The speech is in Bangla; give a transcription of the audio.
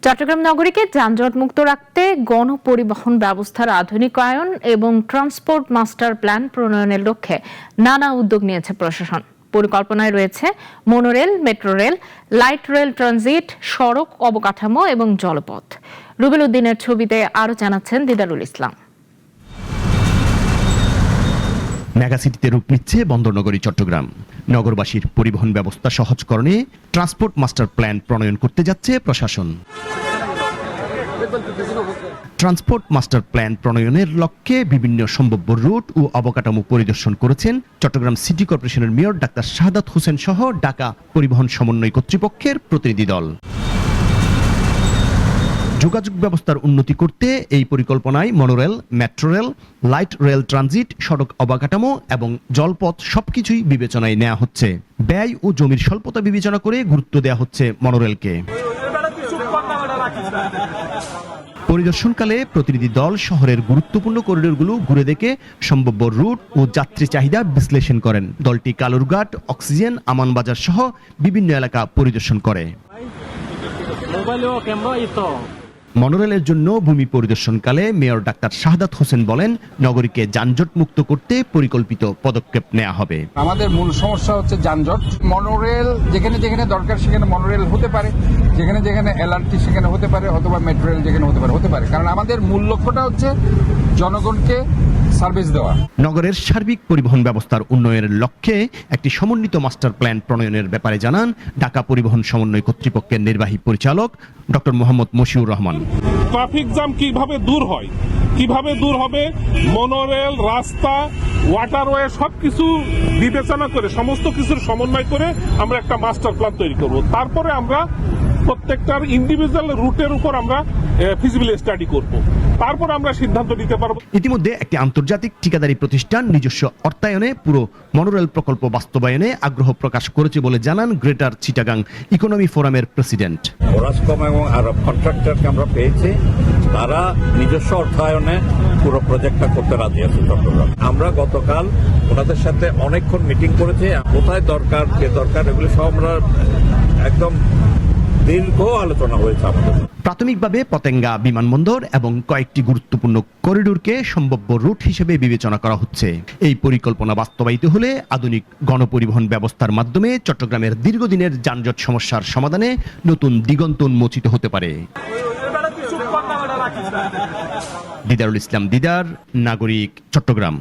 চট্টগ্রাম নগরীকে যানজটমুক্ত রাখতে গণপরিবহন ব্যবস্থার আধুনিকায়ন এবং ট্রান্সপোর্ট মাস্টার প্ল্যান প্রণয়নের লক্ষ্যে নানা উদ্যোগ নিয়েছে প্রশাসন। পরিকল্পনায় রয়েছে monorail, metro rail, light rail transit, সড়ক অবকাঠামো এবং জলপথ। রুবেল উদ্দিনের ছবিতে আরও জানাচ্ছেন দিদারুল ইসলাম। মেগাসিটিতে রূপ নিচ্ছে বন্দরনগরী চট্টগ্রাম। নগরবাসীর পরিবহন ব্যবস্থা সহজকরণে ট্রান্সপোর্ট মাস্টার প্ল্যান প্রণয়ন করতে যাচ্ছে প্রশাসন। ট্রান্সপোর্ট মাস্টার প্ল্যান প্রণয়নের লক্ষ্যে বিভিন্ন সম্ভাব্য রুট ও অবকাঠামো পরিদর্শন করেছেন চট্টগ্রাম সিটি কর্পোরেশনের মেয়র ডাক্তার শাহাদাত হোসেন সহ ঢাকা পরিবহন সমন্বয় কর্তৃপক্ষের প্রতিনিধি দল। যোগাযোগ ব্যবস্থার উন্নতি করতে এই পরিকল্পনায় monorail, metro rail, light rail transit, সড়ক অবকাঠামো এবং জলপথ সবকিছুই বিবেচনায় নেওয়া হচ্ছে। ব্যয় ও জমির স্বল্পতা বিবেচনা করে গুরুত্ব দেওয়া হচ্ছে মনোরেলকে। পরিদর্শনকালে প্রতিনিধি দল শহরের গুরুত্বপূর্ণ করিডোরগুলো ঘুরে দেখে সম্ভাব্য রুট ও যাত্রী চাহিদা বিশ্লেষণ করেন। দলটি কালুরঘাট, অক্সিজেন, আমানবাজার সহ বিভিন্ন এলাকা পরিদর্শন করে। মনোরেলের জন্য ভূমি পরিদর্শনকালে মেয়র ডাক্তার শাহাদাত হোসেন বলেন, নগরীকে যানজট মুক্ত করতে পরিকল্পিত পদক্ষেপ নেওয়া হবে। আমাদের মূল সমস্যা হচ্ছে যানজট। মনোরেল যেখানে যেখানে দরকার সেখানে মনোরেল হতে পারে, যেখানে যেখানে এলআরটি সেখানে হতে পারে, অথবা মেট্রো রেল যেখানে হতে পারে। কারণ আমাদের মূল লক্ষ্যটা হচ্ছে জনগণকে সার্ভিস দেওয়া। নগরের সার্বিক পরিবহন ব্যবস্থার উন্নয়নের লক্ষ্যে একটি সমন্বিত মাস্টার প্ল্যান প্রণয়নের ব্যাপারে জানান ঢাকা পরিবহন সমন্বয় কর্তৃপক্ষের নির্বাহী পরিচালক doctor Mohammad Mashiur Rahman. Traffic jam কিভাবে দূর হয়, কিভাবে দূর হবে, মনোরেল, রাস্তা, ওয়াটারওয়ে সবকিছু বিবেচনা করে সমস্ত কিছুর সমন্বয় করে আমরা একটা মাস্টার প্ল্যান তৈরি করব। তারপরে আমরা প্রত্যেকটার ইন্ডিভিজুয়াল রুটের উপর আমরা ফিজিবিলিটি স্টাডি করব। তারপর আমরা সিদ্ধান্ত নিতে পারব। ইতিমধ্যে একটি আন্তর্জাতিক ঠিকাদারি প্রতিষ্ঠান নিজস্ব অর্থায়নে পুরো মনোরেল প্রকল্প বাস্তবায়নে আগ্রহ প্রকাশ করেছে বলে জানান গ্রেটার চিটাগাং ইকোনমি ফোরামের প্রেসিডেন্ট। ওরাসকম এবং আরব কন্ট্রাক্টরকে আমরা পেয়েছি, তারা নিজস্ব অর্থায়নে পুরো প্রজেক্টটা করতে রাজি আছে চট্টগ্রাম। আমরা গতকাল ওনাদের সাথে অনেকক্ষণ মিটিং করেছি, কোথায় দরকার, কে দরকার, এগুলো সব আমরা একদম দীর্ঘ আলোচনা হয়েছে আমাদের। প্রাথমিকভাবে পতেঙ্গা বিমানবন্দর এবং কয়েকটি গুরুত্বপূর্ণ করিডোরকে সম্ভাব্য রুট হিসেবে বিবেচনা করা হচ্ছে। এই পরিকল্পনা বাস্তবায়িত হলে আধুনিক গণপরিবহন ব্যবস্থার মাধ্যমে চট্টগ্রামের দীর্ঘদিনের যানজট সমস্যার সমাধানে নতুন দিগন্ত উন্মোচিত হতে পারে। দিদারুল ইসলাম দিদার, নাগরিক, চট্টগ্রাম।